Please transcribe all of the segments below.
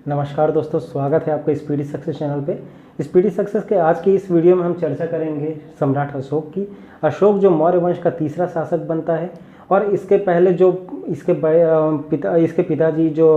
नमस्कार दोस्तों, स्वागत है आपका स्पीडी सक्सेस चैनल पे। स्पीडी सक्सेस के आज की इस वीडियो में हम चर्चा करेंगे सम्राट अशोक की। अशोक जो मौर्य वंश का तीसरा शासक बनता है और इसके पहले जो इसके पिताजी जो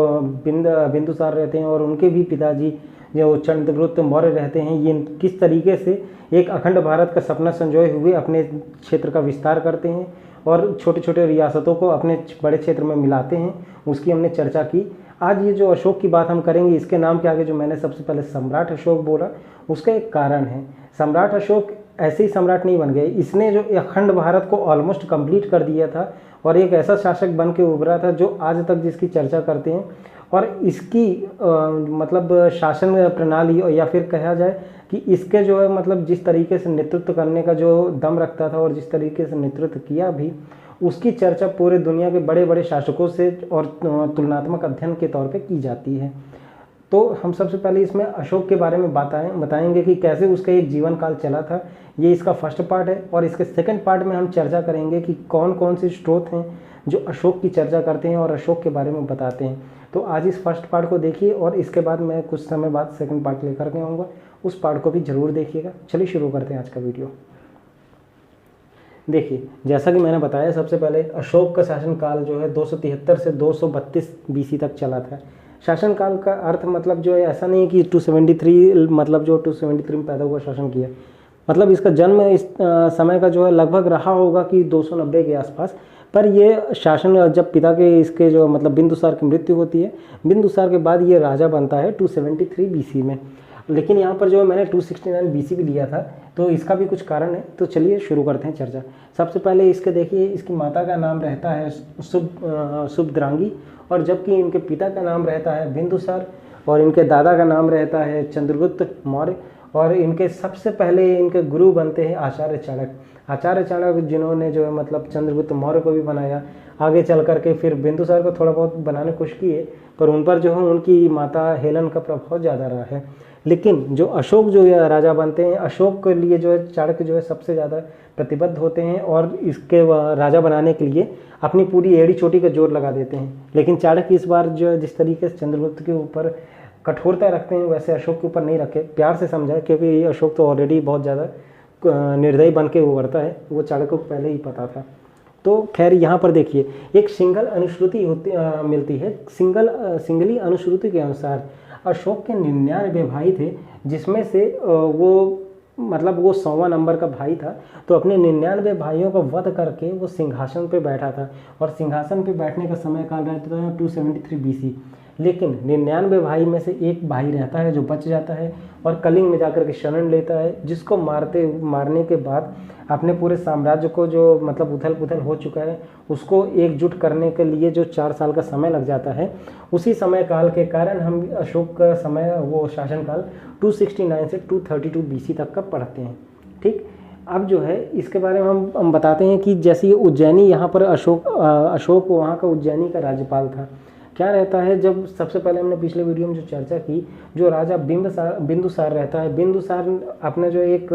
बिंदुसार रहते हैं और उनके भी पिताजी जो चंद्रगुप्त मौर्य रहते हैं, ये किस तरीके से एक अखंड भारत का सपना संजोए हुए अपने क्षेत्र का विस्तार करते हैं और छोटे छोटे रियासतों को अपने बड़े क्षेत्र में मिलाते हैं, उसकी हमने चर्चा की। आज ये जो अशोक की बात हम करेंगे, इसके नाम के आगे जो मैंने सबसे पहले सम्राट अशोक बोला, उसका एक कारण है। सम्राट अशोक ऐसे ही सम्राट नहीं बन गए, इसने जो अखंड भारत को ऑलमोस्ट कंप्लीट कर दिया था और एक ऐसा शासक बन के उभरा था जो आज तक जिसकी चर्चा करते हैं। और इसकी मतलब शासन प्रणाली या फिर कहा जाए कि इसके जो है मतलब जिस तरीके से नेतृत्व करने का जो दम रखता था और जिस तरीके से नेतृत्व किया भी, उसकी चर्चा पूरे दुनिया के बड़े बड़े शासकों से और तुलनात्मक अध्ययन के तौर पे की जाती है। तो हम सबसे पहले इसमें अशोक के बारे में बताएंगे कि कैसे उसका एक जीवन काल चला था। ये इसका फर्स्ट पार्ट है और इसके सेकंड पार्ट में हम चर्चा करेंगे कि कौन कौन से स्रोत हैं जो अशोक की चर्चा करते हैं और अशोक के बारे में बताते हैं। तो आज इस फर्स्ट पार्ट को देखिए और इसके बाद मैं कुछ समय बाद सेकंड पार्ट लेकर के आऊँगा, उस पार्ट को भी ज़रूर देखिएगा। चलिए शुरू करते हैं आज का वीडियो। देखिए, जैसा कि मैंने बताया, सबसे पहले अशोक का शासनकाल जो है 273 से 232 बीसी तक चला था। शासनकाल का अर्थ मतलब जो है ऐसा नहीं कि 273 मतलब जो 273 में पैदा हुआ शासन किया, मतलब इसका जन्म इस समय का जो है लगभग रहा होगा कि 290 के आसपास। पर ये शासन जब पिता के इसके जो मतलब बिंदुसार की मृत्यु होती है, बिंदुसार के बाद ये राजा बनता है 273 बीसी में। लेकिन यहाँ पर जो मैंने 269 बीसी भी लिया था, तो इसका भी कुछ कारण है। तो चलिए शुरू करते हैं चर्चा। सबसे पहले इसके देखिए, इसकी माता का नाम रहता है सुभद्रांगी और जबकि इनके पिता का नाम रहता है बिंदुसार और इनके दादा का नाम रहता है चंद्रगुप्त मौर्य। और इनके सबसे पहले इनके गुरु बनते हैं आचार्य चाणक्य। आचार्य चाणक्य जिन्होंने जो है मतलब चंद्रगुप्त मौर्य को भी बनाया, आगे चल करके फिर बिंदुसार को थोड़ा बहुत बनाने की कोशिश की है, पर उन पर जो है उनकी माता हेलन का प्रभाव ज़्यादा रहा है। लेकिन जो अशोक जो राजा बनते हैं, अशोक के लिए जो है चाणक्य जो है सबसे ज़्यादा प्रतिबद्ध होते हैं और इसके राजा बनाने के लिए अपनी पूरी एड़ी चोटी का जोर लगा देते हैं। लेकिन चाणक्य इस बार जो है जिस तरीके से चंद्रगुप्त के ऊपर कठोरता रखते हैं, वैसे अशोक के ऊपर नहीं रखे, प्यार से समझाए, क्योंकि अशोक तो ऑलरेडी बहुत ज़्यादा निर्दयी बन के उभरता है, वो चाणक्य को पहले ही पता था। तो खैर यहाँ पर देखिए, एक सिंगल अनुश्रुति मिलती है। सिंगली अनुश्रुति के अनुसार अशोक के 99 भाई थे, जिसमें से वो 100वां नंबर का भाई था। तो अपने 99 भाइयों का वध करके वो सिंहासन पे बैठा था और सिंहासन पे बैठने का समय काल रहता था 273 बीसी। लेकिन 99 भाई में से एक भाई रहता है जो बच जाता है और कलिंग में जाकर के शरण लेता है, जिसको मारने के बाद अपने पूरे साम्राज्य को जो मतलब उथल पुथल हो चुका है, उसको एकजुट करने के लिए जो 4 साल का समय लग जाता है, उसी समय काल के कारण हम अशोक का समय वो शासनकाल 269 से 232 बीसी तक का पढ़ते हैं। ठीक, अब जो है इसके बारे में हम बताते हैं कि जैसे उज्जैनी, यहाँ पर अशोक वहाँ का उज्जैनी का राज्यपाल था। क्या रहता है, जब सबसे पहले हमने पिछले वीडियो में जो चर्चा की, जो राजा बिंदुसार रहता है, बिंदुसार अपने जो एक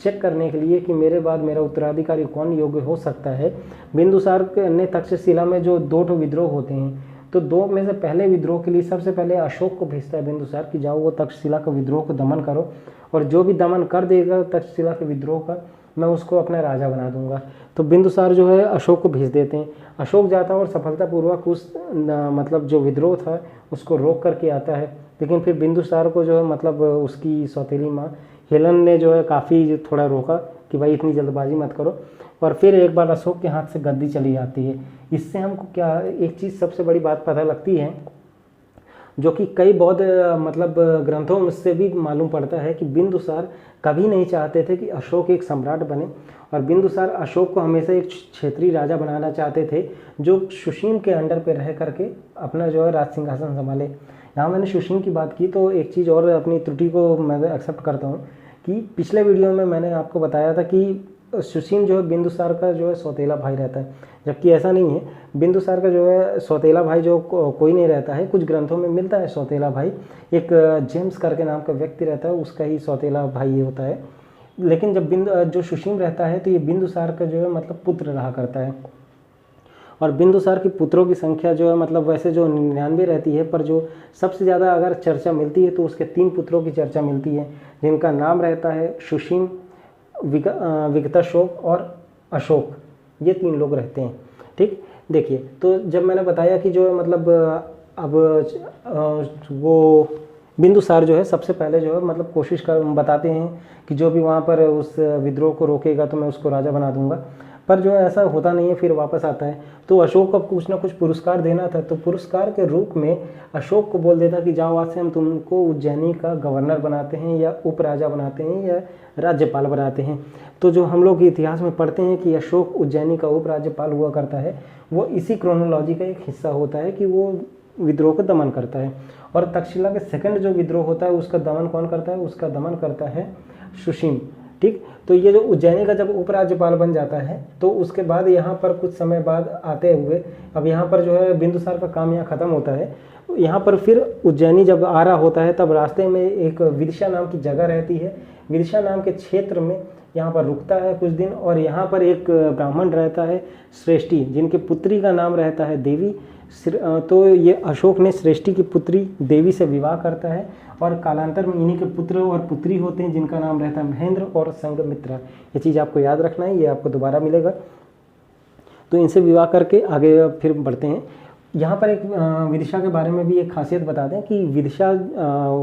चेक करने के लिए कि मेरे बाद मेरा उत्तराधिकारी कौन योग्य हो सकता है, बिंदुसार ने तक्षशिला में जो 2 विद्रोह होते हैं, तो 2 में से पहले विद्रोह के लिए सबसे पहले अशोक को भेजता है बिंदुसार कि जाओ वो तक्षशिला का विद्रोह को दमन करो और जो भी दमन कर देगा तक्षशिला के विद्रोह का, मैं उसको अपना राजा बना दूंगा। तो बिंदुसार जो है अशोक को भेज देते हैं। अशोक जाता है और सफलतापूर्वक उस मतलब जो विद्रोह था उसको रोक करके आता है। लेकिन फिर बिंदुसार को जो है मतलब उसकी सौतेली माँ हेलन ने जो है काफ़ी थोड़ा रोका कि भाई इतनी जल्दबाजी मत करो, और फिर एक बार अशोक के हाथ से गद्दी चली जाती है। इससे हमको क्या एक चीज़ सबसे बड़ी बात पता लगती है, जो कि कई बौद्ध मतलब ग्रंथों से भी मालूम पड़ता है कि बिंदुसार कभी नहीं चाहते थे कि अशोक एक सम्राट बने, और बिंदुसार अशोक को हमेशा एक क्षेत्रीय राजा बनाना चाहते थे जो सुशीम के अंडर पे रह करके अपना जो है राज सिंहासन संभाले। यहाँ मैंने सुशीम की बात की, तो एक चीज़ और अपनी त्रुटि को मैं एक्सेप्ट करता हूँ कि पिछले वीडियो में मैंने आपको बताया था कि सुशीम जो है बिंदुसार का जो है सौतेला भाई रहता है, जबकि ऐसा नहीं है। बिंदुसार का जो है सौतेला भाई जो कोई नहीं रहता है, कुछ ग्रंथों में मिलता है सौतेला भाई, एक जेम्स करके नाम का व्यक्ति रहता है, उसका ही सौतेला भाई ये होता है। लेकिन जब जो सुशीम रहता है तो ये बिंदुसार का जो है मतलब पुत्र रहा करता है। और बिंदुसार के पुत्रों की संख्या जो है मतलब वैसे जो 99 रहती है, पर जो सबसे ज़्यादा अगर चर्चा मिलती है तो उसके 3 पुत्रों की चर्चा मिलती है, जिनका नाम रहता है सुसीम, विगताशोक और अशोक। ये 3 लोग रहते हैं। ठीक, देखिए तो जब मैंने बताया कि जो है मतलब अब वो बिंदुसार जो है सबसे पहले जो है मतलब कोशिश कर बताते हैं कि जो भी वहाँ पर उस विद्रोह को रोकेगा तो मैं उसको राजा बना दूंगा, पर जो है ऐसा होता नहीं है, फिर वापस आता है। तो अशोक को कुछ ना कुछ पुरस्कार देना था, तो पुरस्कार के रूप में अशोक को बोल देता कि जाओ आज से हम तुमको उज्जैनी का गवर्नर बनाते हैं या उपराजा बनाते हैं या राज्यपाल बनाते हैं। तो जो हम लोग इतिहास में पढ़ते हैं कि अशोक उज्जैनी का उपराज्यपाल हुआ करता है, वो इसी क्रोनोलॉजी का एक हिस्सा होता है कि वो विद्रोह का दमन करता है। और तक्षशिला के सेकंड जो विद्रोह होता है उसका दमन कौन करता है? उसका दमन करता है सुसीम। ठीक, तो ये जो उज्जैनी का जब उपराज्यपाल बन जाता है तो उसके बाद यहाँ पर कुछ समय बाद आते हुए अब यहाँ पर जो है बिंदुसार का काम यहाँ खत्म होता है। यहाँ पर फिर उज्जैनी जब आ रहा होता है तब रास्ते में एक विदिशा नाम की जगह रहती है, विदिशा नाम के क्षेत्र में यहाँ पर रुकता है कुछ दिन, और यहाँ पर एक ब्राह्मण रहता है श्रेष्ठी, जिनके पुत्री का नाम रहता है देवी। तो ये अशोक ने श्रेष्ठी की पुत्री देवी से विवाह करता है, और कालांतर में इन्हीं के पुत्र और पुत्री होते हैं जिनका नाम रहता है महेंद्र और संघमित्रा। ये चीज़ आपको याद रखना है, ये आपको दोबारा मिलेगा। तो इनसे विवाह करके आगे फिर बढ़ते हैं। यहाँ पर एक विदिशा के बारे में भी एक खासियत बता दें कि विदिशा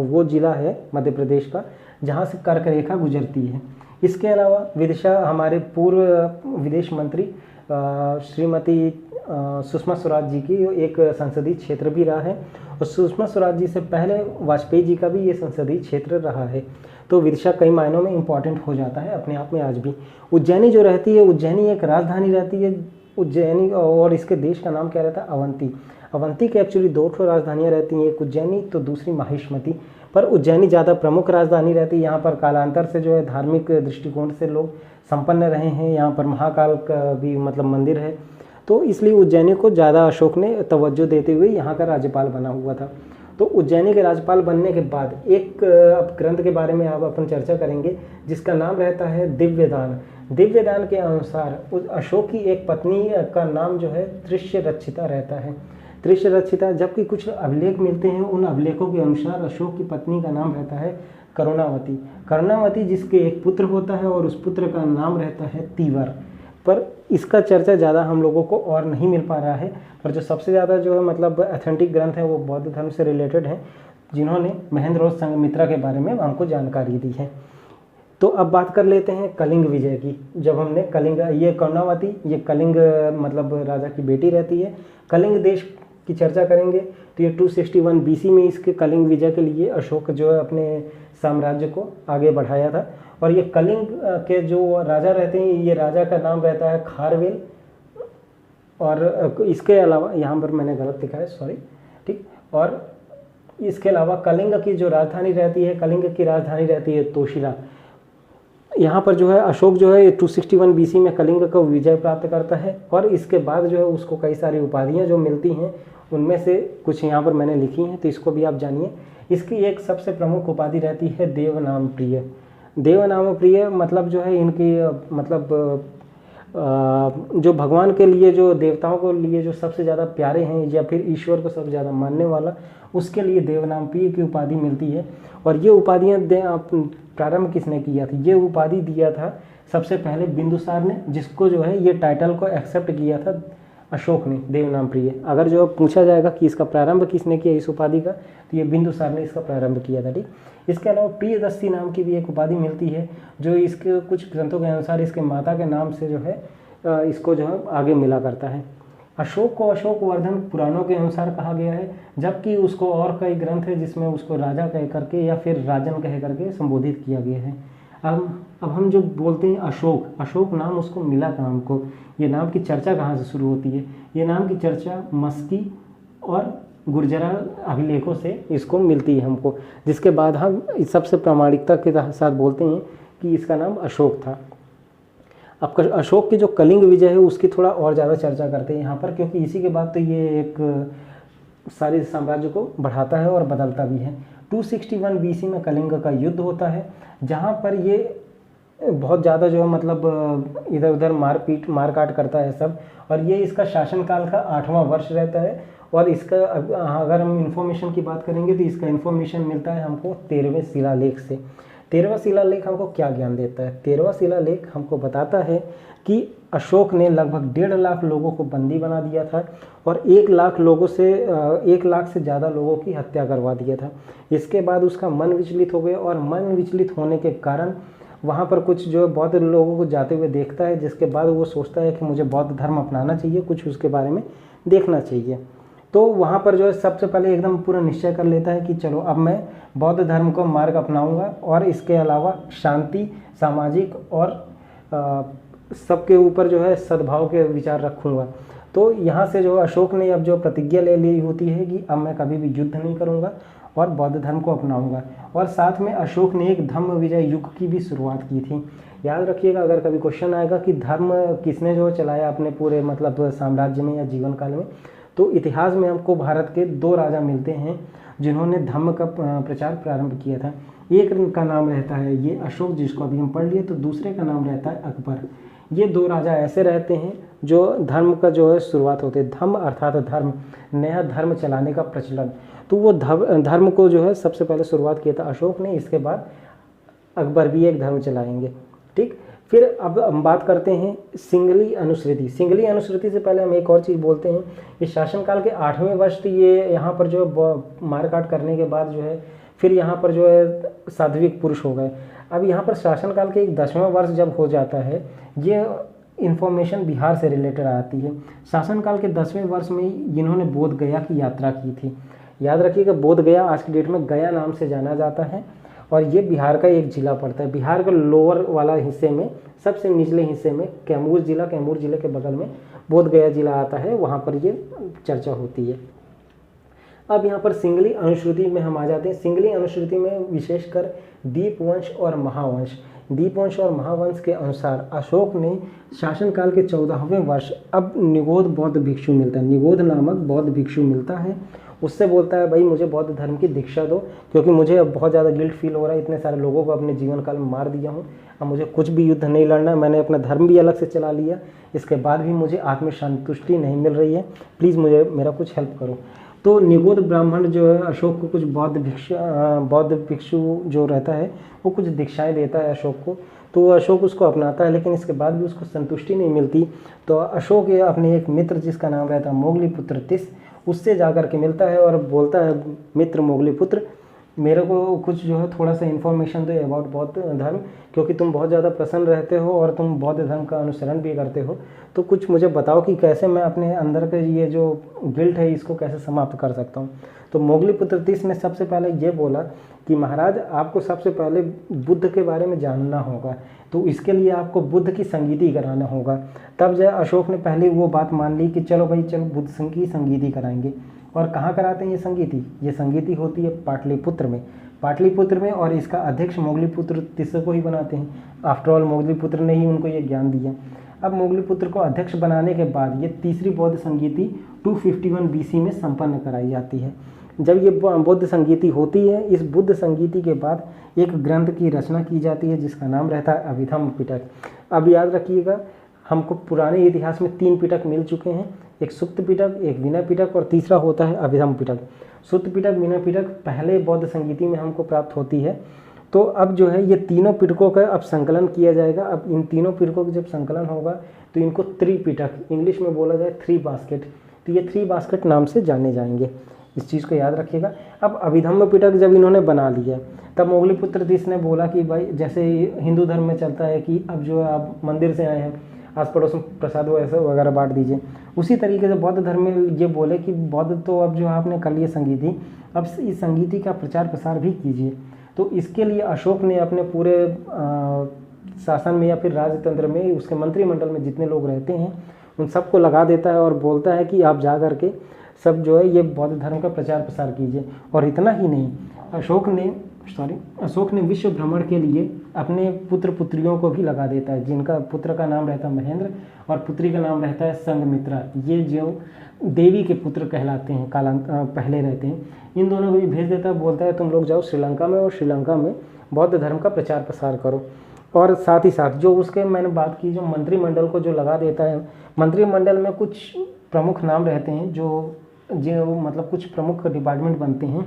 वो जिला है मध्य प्रदेश का जहाँ से कर्क रेखा गुजरती है। इसके अलावा विदिशा हमारे पूर्व विदेश मंत्री श्रीमती सुषमा स्वराज जी की एक संसदीय क्षेत्र भी रहा है, और सुषमा स्वराज जी से पहले वाजपेयी जी का भी ये संसदीय क्षेत्र रहा है। तो विदिशा कई मायनों में इम्पॉर्टेंट हो जाता है अपने आप में आज भी। उज्जैनी जो रहती है, उज्जैनी एक राजधानी रहती है उज्जैनी, और इसके देश का नाम क्या रहता है? अवंती। अवंती के एक्चुअली 2 राजधानियाँ रहती हैं, एक उज्जैनी तो दूसरी माहिष्मती, पर उज्जैनी ज़्यादा प्रमुख राजधानी रहती है। यहाँ पर कालांतर से जो है धार्मिक दृष्टिकोण से लोग संपन्न रहे हैं, यहाँ पर महाकाल का भी मतलब मंदिर है, तो इसलिए उज्जैनी को ज़्यादा अशोक ने तवज्जो देते हुए यहाँ का राज्यपाल बना हुआ था। तो उज्जैनी के राज्यपाल बनने के बाद एक अब ग्रंथ के बारे में आप अपन चर्चा करेंगे जिसका नाम रहता है दिव्यदान। दिव्यदान के अनुसार अशोक की एक पत्नी का नाम जो है तृष्यरक्षिता रहता है, तृष्यरक्षिता, जबकि कुछ अभिलेख मिलते हैं, उन अभिलेखों के अनुसार अशोक की पत्नी का नाम रहता है करुणावती। करुणावती जिसके एक पुत्र होता है और उस पुत्र का नाम रहता है तीवर, पर इसका चर्चा ज़्यादा हम लोगों को और नहीं मिल पा रहा है। पर जो सबसे ज़्यादा जो है मतलब ऑथेंटिक ग्रंथ है वो बौद्ध धर्म से रिलेटेड है, जिन्होंने महेंद्र और संघमित्रा के बारे में हमको जानकारी दी है। तो अब बात कर लेते हैं कलिंग विजय की। जब हमने कलिंग, ये करुणावती ये कलिंग मतलब राजा की बेटी रहती है। कलिंग देश की चर्चा करेंगे तो ये 261 BC में इसके कलिंग विजय के लिए अशोक जो है अपने साम्राज्य को आगे बढ़ाया था। और ये कलिंग के जो राजा रहते हैं, ये राजा का नाम रहता है खारवेल, और इसके अलावा यहाँ पर मैंने गलत लिखा है, सॉरी, ठीक। और इसके अलावा कलिंग की जो राजधानी रहती है, कलिंग की राजधानी रहती है तोशिला। यहाँ पर जो है अशोक जो है 261 BC में कलिंग को विजय प्राप्त करता है, और इसके बाद जो है उसको कई सारी उपाधियाँ जो मिलती हैं, उनमें से कुछ यहाँ पर मैंने लिखी हैं, तो इसको भी आप जानिए। इसकी एक सबसे प्रमुख उपाधि रहती है देवनाम प्रिय। देवनाम प्रिय मतलब जो है इनकी मतलब जो भगवान के लिए, जो देवताओं को लिए जो सबसे ज़्यादा प्यारे हैं, या फिर ईश्वर को सबसे ज़्यादा मानने वाला, उसके लिए देवनाम प्रिय की उपाधि मिलती है। और ये उपाधियाँ प्रारंभ किसने किया था? ये उपाधि दिया था सबसे पहले बिंदुसार ने, जिसको जो है ये टाइटल को एक्सेप्ट किया था अशोक ने, देवनाम प्रिय। अगर जो पूछा जाएगा कि इसका प्रारंभ किसने किया इस उपाधि का, तो ये बिंदुसार ने इसका प्रारंभ किया था, ठीक। इसके अलावा प्रियदर्शी नाम की भी एक उपाधि मिलती है, जो इसके कुछ ग्रंथों के अनुसार इसके माता के नाम से जो है इसको जो है आगे मिला करता है। अशोक को अशोक वर्धन पुराणों के अनुसार कहा गया है, जबकि उसको और कई ग्रंथ है जिसमें उसको राजा कह करके या फिर राजन कह करके संबोधित किया गया है। अब हम जो बोलते हैं अशोक, अशोक नाम उसको मिला कहाँ हमको? ये नाम की चर्चा कहाँ से शुरू होती है? ये नाम की चर्चा मस्की और गुर्जरा अभिलेखों से इसको मिलती है हमको, जिसके बाद हम इस सबसे प्रामाणिकता के साथ बोलते हैं कि इसका नाम अशोक था। अब अशोक की जो कलिंग विजय है उसकी थोड़ा और ज़्यादा चर्चा करते हैं यहाँ पर, क्योंकि इसी के बाद तो ये एक सारे साम्राज्य को बढ़ाता है और बदलता भी है। 261 BC में कलिंग का युद्ध होता है, जहाँ पर ये बहुत ज़्यादा जो है मतलब इधर उधर मार काट करता है सब। और ये इसका शासनकाल का 8वां वर्ष रहता है। और इसका अगर हम इन्फॉर्मेशन की बात करेंगे तो इसका इन्फॉर्मेशन मिलता है हमको 13वें शिलालेख से। 13वां शिलालेख हमको क्या ज्ञान देता है? 13वां शिलालेख हमको बताता है कि अशोक ने लगभग 1.5 लाख लोगों को बंदी बना दिया था और 1 लाख लोगों से 1 लाख से ज़्यादा लोगों की हत्या करवा दिया था। इसके बाद उसका मन विचलित हो गया और मन विचलित होने के कारण वहाँ पर कुछ जो बौद्ध लोगों को जाते हुए देखता है, जिसके बाद वो सोचता है कि मुझे बौद्ध धर्म अपनाना चाहिए, कुछ उसके बारे में देखना चाहिए। तो वहाँ पर जो है सबसे पहले एकदम पूरा निश्चय कर लेता है कि चलो अब मैं बौद्ध धर्म को मार्ग अपनाऊंगा और इसके अलावा शांति, सामाजिक और सबके ऊपर जो है सद्भाव के विचार रखूँगा। तो यहाँ से जो अशोक ने अब जो प्रतिज्ञा ले ली होती है कि अब मैं कभी भी युद्ध नहीं करूँगा और बौद्ध धर्म को अपनाऊंगा। और साथ में अशोक ने एक धम्म विजय युग की भी शुरुआत की थी। याद रखिएगा, अगर कभी क्वेश्चन आएगा कि धर्म किसने जो चलाया अपने पूरे मतलब साम्राज्य में या जीवन काल में, तो इतिहास में हमको भारत के 2 राजा मिलते हैं जिन्होंने धर्म का प्रचार प्रारंभ किया था। एक का नाम रहता है ये अशोक, जिसको अभी हम पढ़ लिए, तो दूसरे का नाम रहता है अकबर। ये 2 राजा ऐसे रहते हैं जो धर्म का जो है शुरुआत होते हैं। धम्म अर्थात धर्म, नया धर्म चलाने का प्रचलन। तो वो धर्म को जो है सबसे पहले शुरुआत किया था अशोक ने, इसके बाद अकबर भी एक धर्म चलाएंगे। ठीक, फिर अब हम बात करते हैं सिंगली अनुश्रुति। सिंगली अनुश्रुति से पहले हम एक और चीज़ बोलते हैं। इस शासनकाल के 8वें वर्ष ये यहाँ पर जो मारकाट करने के बाद जो है फिर यहाँ पर जो है सात्विक पुरुष हो गए। अब यहाँ पर शासनकाल के एक 10वां वर्ष जब हो जाता है, ये इन्फॉर्मेशन बिहार से रिलेटेड आती है। शासनकाल के 10वें वर्ष में इन्होंने बोध गया की यात्रा की थी। याद रखिएगा, बोध गया आज की डेट में गया नाम से जाना जाता है और ये बिहार का एक जिला पड़ता है। बिहार के लोअर वाला हिस्से में, सबसे निचले हिस्से में कैमूर जिला, कैमूर जिले के बगल में बोध गया जिला आता है, वहाँ पर ये चर्चा होती है। अब यहाँ पर सिंगली अनुश्रुति में हम आ जाते हैं। सिंगली अनुश्रुति में विशेषकर दीपवंश और महावंश, दीपवंश और महावंश के अनुसार अशोक ने शासनकाल के 14वें वर्ष अब निगोध बौद्ध भिक्षु मिलता है, निगोध नामक बौद्ध भिक्षु मिलता है। उससे बोलता है भाई मुझे बौद्ध धर्म की दीक्षा दो, क्योंकि मुझे अब बहुत ज़्यादा गिल्ट फील हो रहा है, इतने सारे लोगों को अपने जीवन काल में मार दिया हूँ, अब मुझे कुछ भी युद्ध नहीं लड़ना है, मैंने अपना धर्म भी अलग से चला लिया, इसके बाद भी मुझे आत्म संतुष्टि नहीं मिल रही है, प्लीज़ मुझे मेरा कुछ हेल्प करो। तो निगोध ब्राह्मण जो है अशोक को कुछ बौद्ध भिक्षु जो रहता है वो कुछ दीक्षाएं देता है अशोक को, तो अशोक उसको अपनाता है, लेकिन इसके बाद भी उसको संतुष्टि नहीं मिलती। तो अशोक ये अपने एक मित्र जिसका नाम रहता है मोगलीपुत्र तिस, उससे जाकर के मिलता है और बोलता है मित्र मोगलीपुत्र, मेरे को कुछ जो है थोड़ा सा इन्फॉर्मेशन दो अबाउट बौद्ध धर्म, क्योंकि तुम बहुत ज़्यादा प्रसन्न रहते हो और तुम बौद्ध धर्म का अनुसरण भी करते हो, तो कुछ मुझे बताओ कि कैसे मैं अपने अंदर के ये जो गिल्ट है इसको कैसे समाप्त कर सकता हूँ। तो मोगलीपुत्र तिस ने सबसे पहले ये बोला कि महाराज आपको सबसे पहले बुद्ध के बारे में जानना होगा, तो इसके लिए आपको बुद्ध की संगीति कराना होगा। तब जो अशोक ने पहले वो बात मान ली कि चलो भाई चलो बुद्ध की संगीति कराएंगे। और कहाँ कराते हैं ये संगीति? ये संगीति होती है पाटलिपुत्र में, पाटलिपुत्र में, और इसका अध्यक्ष मोगलीपुत्र तिस को ही बनाते हैं। आफ्टर ऑल मोगलीपुत्र ने ही उनको ये ज्ञान दिया। अब मोगलीपुत्र को अध्यक्ष बनाने के बाद ये तीसरी बौद्ध संगीति 251 BC में संपन्न कराई जाती है। जब ये बौद्ध संगीति होती है, इस बुद्ध संगीति के बाद एक ग्रंथ की रचना की जाती है जिसका नाम रहता है अभिधम्म पिटक। अब याद रखिएगा, हमको पुराने इतिहास में 3 पिटक मिल चुके हैं, एक सुत्त पिटक, एक विनय पिटक और तीसरा होता है अभिधम्म पिटक। सुत्त पिटक, विनय पिटक पहले बौद्ध संगीति में हमको प्राप्त होती है। तो अब जो है ये तीनों पिटकों का अब संकलन किया जाएगा। अब इन तीनों पिटकों का जब संकलन होगा तो इनको त्रिपिटक, इंग्लिश में बोला जाए 3 बास्केट, तो ये 3 बास्केट नाम से जाने जाएंगे, इस चीज़ को याद रखिएगा। अब अभिधम्म पिटक जब इन्होंने बना लिया, तब मोगलीपुत्र तिस ने बोला कि भाई जैसे हिंदू धर्म में चलता है कि अब जो है आप मंदिर से आए हैं, आस पड़ोस में प्रसाद वैसे वगैरह बांट दीजिए, उसी तरीके से बौद्ध धर्म में ये बोले कि बौद्ध तो अब जो आपने कर लिया संगीति, अब इस संगीति का प्रचार प्रसार भी कीजिए। तो इसके लिए अशोक ने अपने पूरे शासन में या फिर राजतंत्र में उसके मंत्रिमंडल में जितने लोग रहते हैं उन सबको लगा देता है और बोलता है कि आप जा करके सब जो है ये बौद्ध धर्म का प्रचार प्रसार कीजिए। और इतना ही नहीं, अशोक ने विश्व भ्रमण के लिए अपने पुत्र पुत्रियों को भी लगा देता है, जिनका पुत्र का नाम रहता है महेंद्र और पुत्री का नाम रहता है संघमित्रा। ये जो देवी के पुत्र कहलाते हैं, पहले रहते हैं, इन दोनों को भी भेज देता है, बोलता है तुम लोग जाओ श्रीलंका में और श्रीलंका में बौद्ध धर्म का प्रचार प्रसार करो। और साथ ही साथ जो उसके मैंने बात की जो मंत्रिमंडल को जो लगा देता है, मंत्रिमंडल में कुछ प्रमुख नाम रहते हैं जो मतलब कुछ प्रमुख डिपार्टमेंट बनते हैं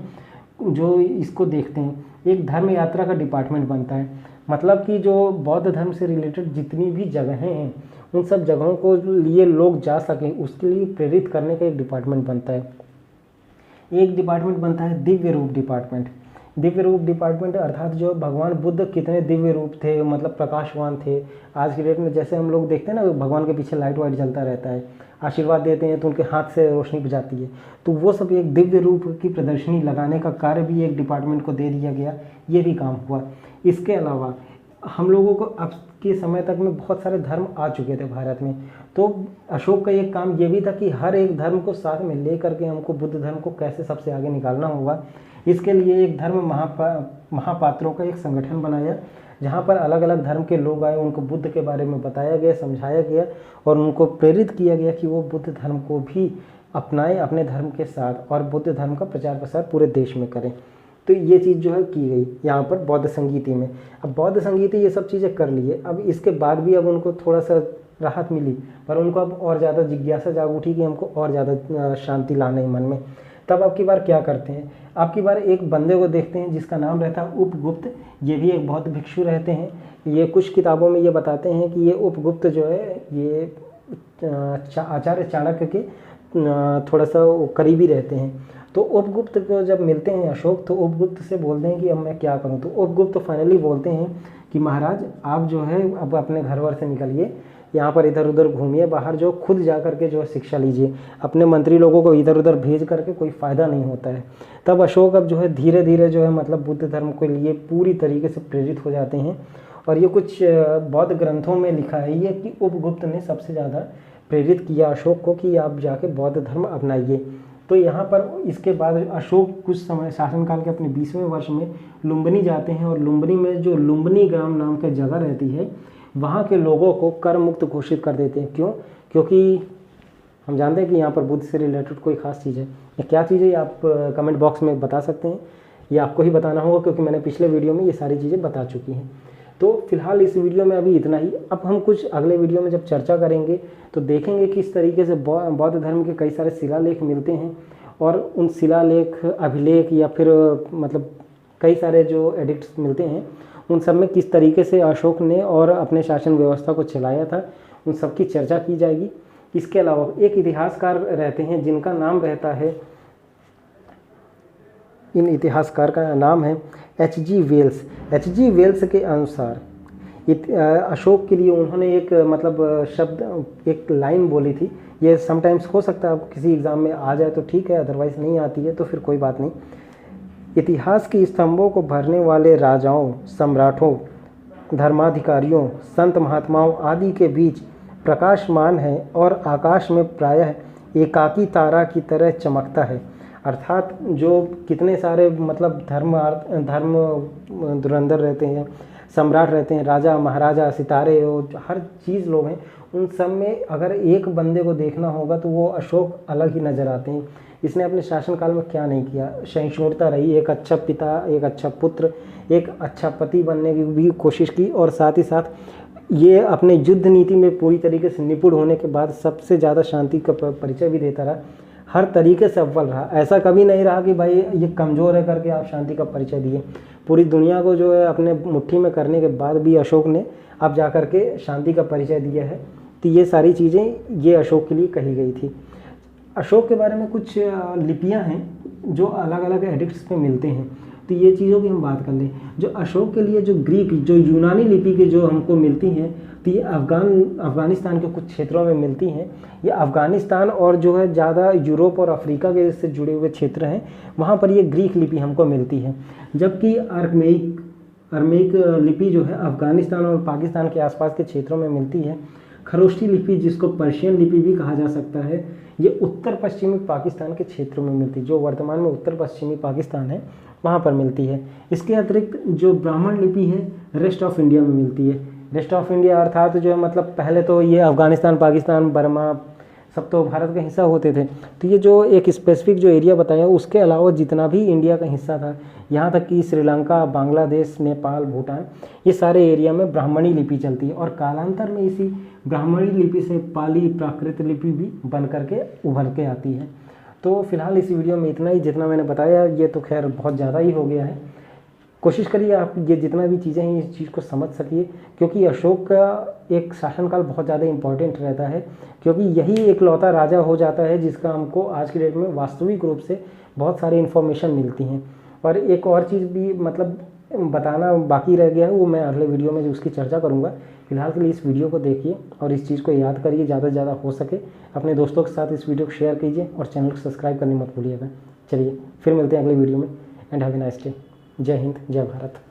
जो इसको देखते हैं। एक धर्म यात्रा का डिपार्टमेंट बनता है, मतलब कि जो बौद्ध धर्म से रिलेटेड जितनी भी जगहें हैं उन सब जगहों को लिए लोग जा सकें उसके लिए प्रेरित करने का एक डिपार्टमेंट बनता है। एक डिपार्टमेंट बनता है दिव्य रूप डिपार्टमेंट। दिव्य रूप डिपार्टमेंट अर्थात जो भगवान बुद्ध कितने दिव्य रूप थे, मतलब प्रकाशवान थे। आज की डेट में जैसे हम लोग देखते हैं ना भगवान के पीछे लाइट वाइट जलता रहता है, आशीर्वाद देते हैं तो उनके हाथ से रोशनी बुझाती है, तो वो सब एक दिव्य रूप की प्रदर्शनी लगाने का कार्य भी एक डिपार्टमेंट को दे दिया गया, ये भी काम हुआ। इसके अलावा हम लोगों को अब के समय तक में बहुत सारे धर्म आ चुके थे भारत में, तो अशोक का एक काम ये भी था कि हर एक धर्म को साथ में ले करके हमको बुद्ध धर्म को कैसे सबसे आगे निकालना होगा। इसके लिए एक धर्म महापात्रों का एक संगठन बनाया जहाँ पर अलग अलग धर्म के लोग आए, उनको बुद्ध के बारे में बताया गया, समझाया गया और उनको प्रेरित किया गया कि वो बुद्ध धर्म को भी अपनाएं अपने धर्म के साथ और बुद्ध धर्म का प्रचार प्रसार पूरे देश में करें। तो ये चीज़ जो है की गई यहाँ पर बौद्ध संगीति में। अब बौद्ध संगीति ये सब चीज़ें कर लिए, अब इसके बाद भी अब उनको थोड़ा सा राहत मिली, पर उनको अब और ज़्यादा जिज्ञासा जाग उठी कि हमको और ज़्यादा शांति लाना है मन में। तब अब की बार क्या करते हैं, अब की बार एक बंदे को देखते हैं जिसका नाम रहता है उपगुप्त। ये भी एक बौद्ध भिक्षु रहते हैं। ये कुछ किताबों में ये बताते हैं कि ये उपगुप्त जो है ये आचार्य चाणक्य के थोड़ा सा करीबी रहते हैं। तो उपगुप्त को जब मिलते हैं अशोक, तो उपगुप्त से बोलते हैं कि अब मैं क्या करूं। तो उपगुप्त फाइनली बोलते हैं कि महाराज आप जो है अब अपने घर वर से निकलिए, यहाँ पर इधर उधर घूमिए, बाहर जो खुद जा करके जो है शिक्षा लीजिए। अपने मंत्री लोगों को इधर उधर भेज करके कोई फ़ायदा नहीं होता है। तब अशोक अब जो है धीरे धीरे जो है मतलब बुद्ध धर्म के लिए पूरी तरीके से प्रेरित हो जाते हैं। और ये कुछ बौद्ध ग्रंथों में लिखा है ये कि उपगुप्त ने सबसे ज़्यादा प्रेरित किया अशोक को कि आप जाके बौद्ध धर्म अपनाइए। तो यहाँ पर इसके बाद अशोक कुछ समय शासनकाल के अपने 20वें वर्ष में लुम्बिनी जाते हैं, और लुम्बिनी में जो लुम्बिनी ग्राम नाम की जगह रहती है वहाँ के लोगों को कर मुक्त घोषित कर देते हैं। क्यों? क्योंकि हम जानते हैं कि यहाँ पर बुद्ध से रिलेटेड कोई ख़ास चीज़ है। ये क्या चीज़ है आप कमेंट बॉक्स में बता सकते हैं, ये आपको ही बताना होगा क्योंकि मैंने पिछले वीडियो में ये सारी चीज़ें बता चुकी हैं। तो फिलहाल इस वीडियो में अभी इतना ही। अब हम कुछ अगले वीडियो में जब चर्चा करेंगे तो देखेंगे किस तरीके से बौद्ध धर्म के कई सारे शिलालेख मिलते हैं, और उन शिलालेख अभिलेख या फिर मतलब कई सारे जो एडिक्ट्स मिलते हैं उन सब में किस तरीके से अशोक ने और अपने शासन व्यवस्था को चलाया था, उन सब की चर्चा की जाएगी। इसके अलावा एक इतिहासकार रहते हैं जिनका नाम रहता है, इन इतिहासकार का नाम है H.G. वेल्स। H.G. वेल्स के अनुसार अशोक के लिए उन्होंने एक मतलब शब्द एक लाइन बोली थी। ये समटाइम्स हो सकता है आपको किसी एग्ज़ाम में आ जाए तो ठीक है, अदरवाइज़ नहीं आती है तो फिर कोई बात नहीं। इतिहास के स्तंभों को भरने वाले राजाओं, सम्राटों, धर्माधिकारियों, संत महात्माओं आदि के बीच प्रकाशमान है और आकाश में प्रायः एकाकी तारा की तरह चमकता है। अर्थात जो कितने सारे मतलब धर्म धुरंधर रहते हैं, सम्राट रहते हैं, राजा महाराजा, सितारे और हर चीज़ लोग हैं, उन सब में अगर एक बंदे को देखना होगा तो वो अशोक अलग ही नज़र आते हैं। इसने अपने शासनकाल में क्या नहीं किया, सहिष्णुता रही, एक अच्छा पिता, एक अच्छा पुत्र, एक अच्छा पति बनने की भी कोशिश की, और साथ ही साथ ये अपने युद्ध नीति में पूरी तरीके से निपुण होने के बाद सबसे ज़्यादा शांति का परिचय भी देता रहा। हर तरीके से अव्वल रहा, ऐसा कभी नहीं रहा कि भाई ये कमज़ोर है करके आप शांति का परिचय दिए। पूरी दुनिया को जो है अपने मुट्ठी में करने के बाद भी अशोक ने अब जा कर के शांति का परिचय दिया है। तो ये सारी चीज़ें ये अशोक के लिए कही गई थी। अशोक के बारे में कुछ लिपियां हैं जो अलग अलग एडिक्ट्स पे मिलते हैं, तो ये चीज़ों की हम बात कर लें। जो अशोक के लिए जो ग्रीक, जो यूनानी लिपि की जो हमको मिलती हैं, तो ये अफ़गानिस्तान के कुछ क्षेत्रों में मिलती हैं। ये अफ़गानिस्तान और जो है ज़्यादा यूरोप और अफ्रीका के से जुड़े हुए क्षेत्र हैं, वहाँ पर ये ग्रीक लिपि हमको मिलती है। जबकि अरमेक लिपि जो है अफ़गानिस्तान और पाकिस्तान के आसपास के क्षेत्रों में मिलती है। खरोष्टी लिपि, जिसको पर्शियन लिपि भी कहा जा सकता है, ये उत्तर पश्चिमी पाकिस्तान के क्षेत्रों में मिलती है, जो वर्तमान में उत्तर पश्चिमी पाकिस्तान है वहाँ पर मिलती है। इसके अतिरिक्त जो ब्राह्मण लिपि है रेस्ट ऑफ इंडिया में मिलती है। रेस्ट ऑफ इंडिया अर्थात जो है मतलब पहले तो ये अफ़गानिस्तान, पाकिस्तान, बर्मा, सब तो भारत का हिस्सा होते थे। तो ये जो एक स्पेसिफिक जो एरिया बताया उसके अलावा जितना भी इंडिया का हिस्सा था, यहाँ तक कि श्रीलंका, बांग्लादेश, नेपाल, भूटान, ये सारे एरिया में ब्राह्मणी लिपि चलती है। और कालांतर में इसी ब्राह्मणी लिपि से पाली प्राकृत लिपि भी बन करके उभर के आती है। तो फिलहाल इस वीडियो में इतना ही, जितना मैंने बताया ये तो खैर बहुत ज़्यादा ही हो गया है। कोशिश करिए आप ये जितना भी चीज़ें हैं इस चीज़ को समझ सकिए, क्योंकि अशोक का एक शासनकाल बहुत ज़्यादा इम्पॉर्टेंट रहता है, क्योंकि यही एक लौता राजा हो जाता है जिसका हमको आज की डेट में वास्तविक रूप से बहुत सारी इन्फॉर्मेशन मिलती हैं। और एक और चीज़ भी मतलब बताना बाकी रह गया है, वो मैं अगले वीडियो में जो उसकी चर्चा करूँगा। फिलहाल के लिए इस वीडियो को देखिए और इस चीज़ को याद करिए, ज़्यादा से ज़्यादा हो सके अपने दोस्तों के साथ इस वीडियो को शेयर कीजिए और चैनल को सब्सक्राइब करनी मत भूलिएगा। चलिए फिर मिलते हैं अगले वीडियो में। And have a nice day. जय हिंद, जय भारत।